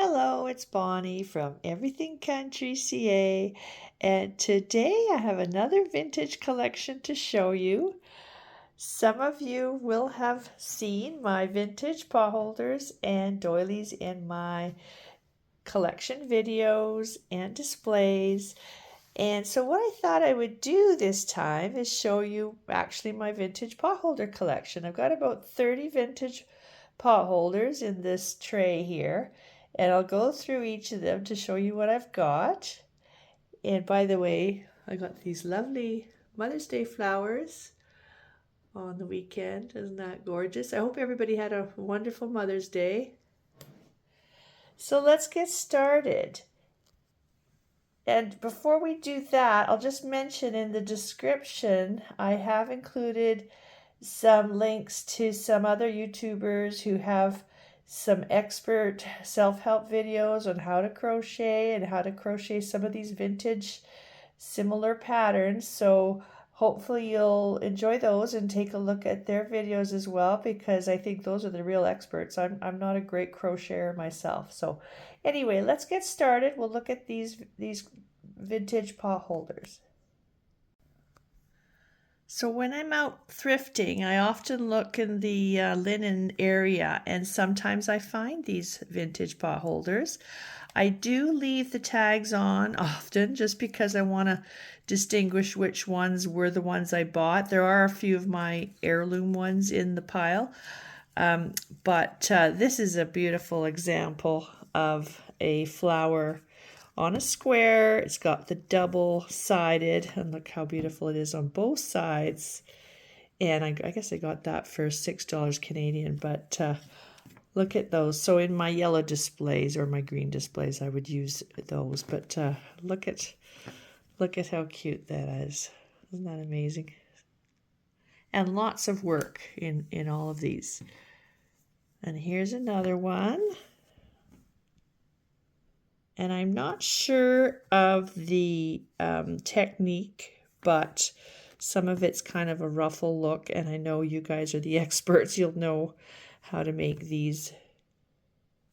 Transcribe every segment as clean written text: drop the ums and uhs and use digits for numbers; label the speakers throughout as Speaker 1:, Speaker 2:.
Speaker 1: Hello, it's Bonnie from Everything Country CA, and today I have another vintage collection to show you. Some of you will have seen my vintage potholders and doilies in my collection videos and displays. And so what I thought I would do this time is show you actually my vintage potholder collection. I've got about 30 vintage potholders in this tray here, and I'll go through each of them to show you what I've got. And by the way, I got these lovely Mother's Day flowers on the weekend. Isn't that gorgeous? I hope everybody had a wonderful Mother's Day. So let's get started. And before we do that, I'll just mention in the description, I have included some links to some other YouTubers who have some expert self-help videos on how to crochet and how to crochet some of these vintage similar patterns. So hopefully you'll enjoy those and take a look at their videos as well, because I think those are the real experts. I'm not a great crocheter myself. So anyway, let's get started. We'll look at these vintage potholders. So when I'm out thrifting, I often look in the linen area, and sometimes I find these vintage potholders. I do leave the tags on often just because I want to distinguish which ones were the ones I bought. There are a few of my heirloom ones in the pile, but this is a beautiful example of a flower on a square. It's got the double-sided, and look how beautiful it is on both sides. And I guess I got that for $6 Canadian, but look at those. So in my yellow displays or my green displays, I would use those. But look at how cute that is. Isn't that amazing? And lots of work in all of these. And here's another one. And I'm not sure of the technique, but some of it's kind of a ruffle look, and I know you guys are the experts. You'll know how to make these,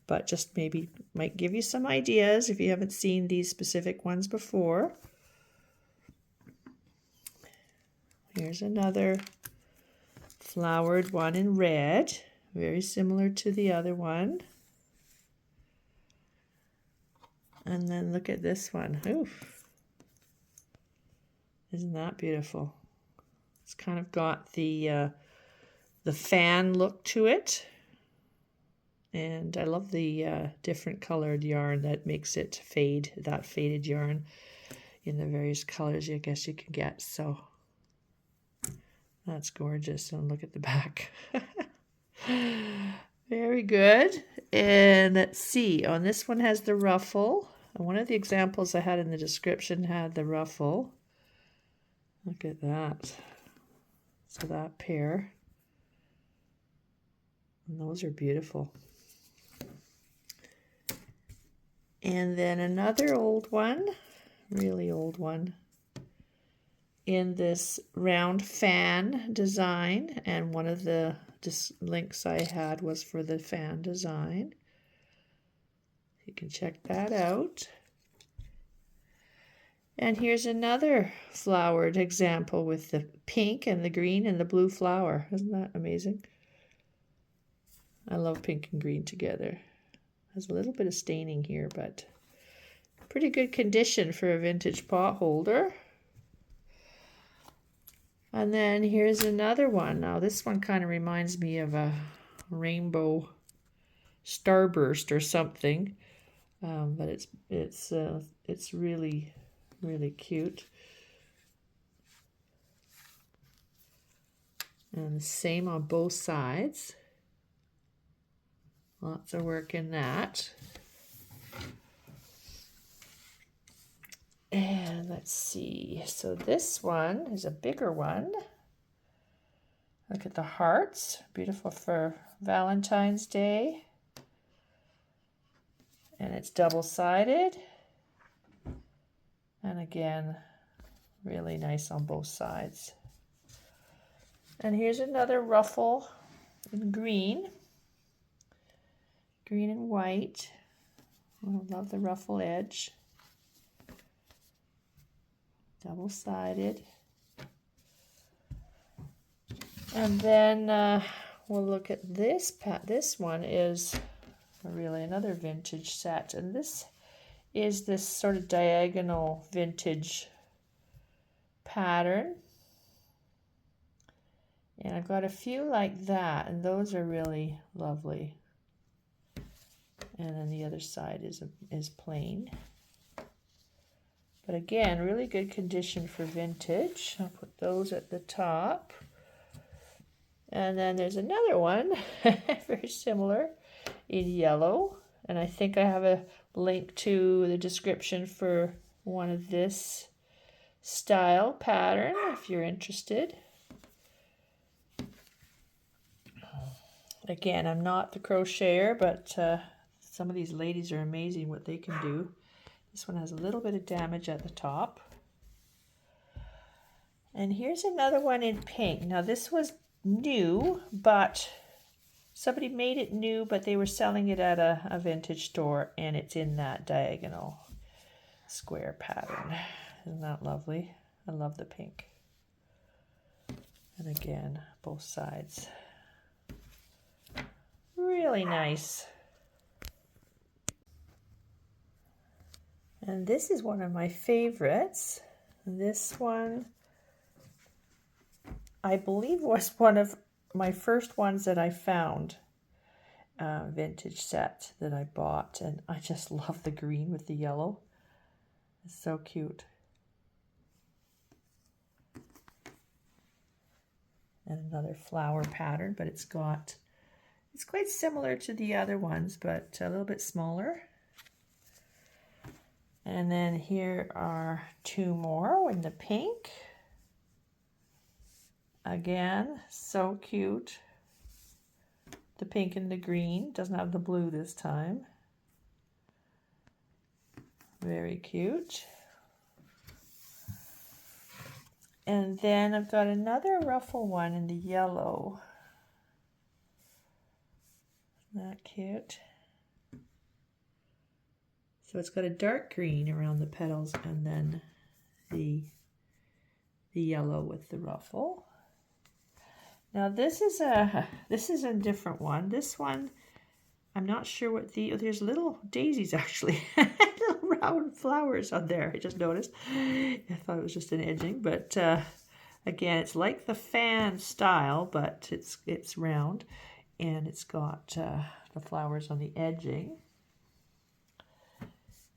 Speaker 1: but just maybe might give you some ideas if you haven't seen these specific ones before. Here's another flowered one in red, very similar to the other one. And then look at this one. Oof. Isn't that beautiful? It's kind of got the fan look to it. And I love the different colored yarn that makes it fade, that faded yarn in the various colors I guess you can get. So that's gorgeous. And look at the back. Very good. And let's see, on this one has the ruffle. One of the examples I had in the description had the ruffle. Look at that. So that pair. And those are beautiful. And then another old one, really old one, in this round fan design. And one of the links I had was for the fan design. You can check that out. And here's another flowered example with the pink and the green and the blue flower. Isn't that amazing? I love pink and green together. Has a little bit of staining here, but pretty good condition for a vintage potholder. And then here's another one. Now this one kind of reminds me of a rainbow starburst or something, but it's really cute. And the same on both sides. Lots of work in that. And let's see, so this one is a bigger one. Look at the hearts, beautiful for Valentine's Day. And it's double-sided. And again, really nice on both sides. And here's another ruffle in green and white. I love the ruffle edge. Double-sided. And then we'll look at this. This one is really another vintage set. And this is this sort of diagonal vintage pattern. And I've got a few like that, and those are really lovely. And then the other side is plain. But again, really good condition for vintage. I'll put those at the top. And then there's another one, very similar, in yellow. And I think I have a link to the description for one of this style pattern, if you're interested. Again, I'm not the crocheter, but some of these ladies are amazing what they can do. This one has a little bit of damage at the top. And here's another one in pink. Now this was new, but somebody made it new, but they were selling it at a vintage store, and it's in that diagonal square pattern. Isn't that lovely? I love the pink. And again, both sides. Really nice. And this is one of my favorites. This one, I believe, was one of my first ones that I found, vintage set that I bought. And I just love the green with the yellow. It's so cute. And another flower pattern, but it's quite similar to the other ones, but a little bit smaller. And then here are two more in the pink. Again, so cute. The pink and the green. Doesn't have the blue this time. Very cute. And then I've got another ruffle one in the yellow. Isn't that cute? So it's got a dark green around the petals, and then the yellow with the ruffle. Now this is a different one. This one, I'm not sure what there's little daisies actually, little round flowers on there. I just noticed. I thought it was just an edging, but again, it's like the fan style, but it's round, and it's got the flowers on the edging.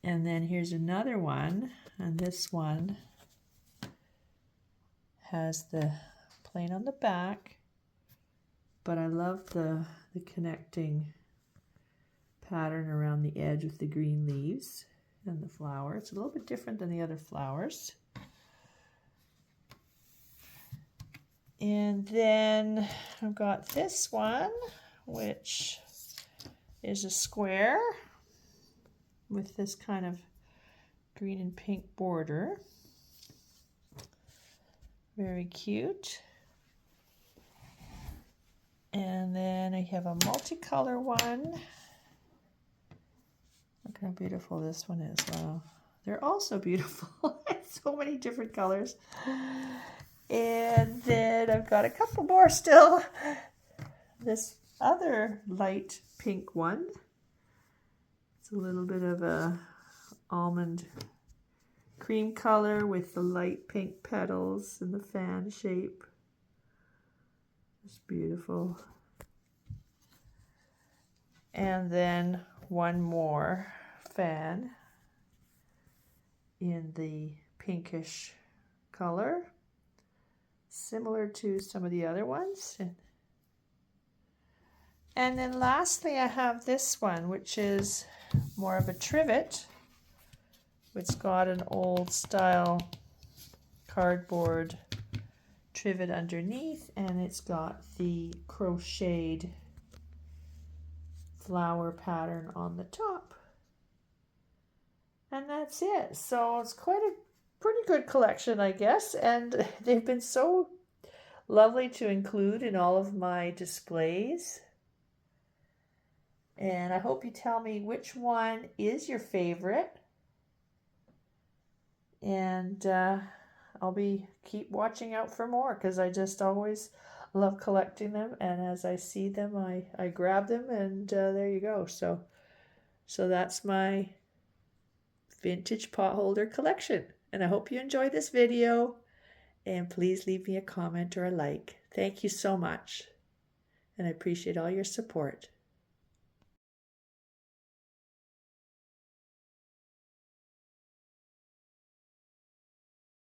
Speaker 1: And then here's another one, and this one has the plain on the back, but I love the connecting pattern around the edge with the green leaves and the flower. It's a little bit different than the other flowers. And then I've got this one, which is a square with this kind of green and pink border. Very cute. And then I have a multicolor one. Look how beautiful this one is. Wow. They're also beautiful. So many different colors. And then I've got a couple more still. This other light pink one. It's a little bit of a almond cream color with the light pink petals and the fan shape. It's beautiful. And then one more fan in the pinkish color, similar to some of the other ones. And then lastly, I have this one, which is more of a trivet. It's got an old style cardboard trivet underneath, and it's got the crocheted flower pattern on the top. And that's it. So it's quite a pretty good collection, I guess, and they've been so lovely to include in all of my displays. And I hope you tell me which one is your favorite. And I'll keep watching out for more because I just always love collecting them. And as I see them, I grab them, and there you go. So that's my vintage potholder collection. And I hope you enjoyed this video. And please leave me a comment or a like. Thank you so much. And I appreciate all your support.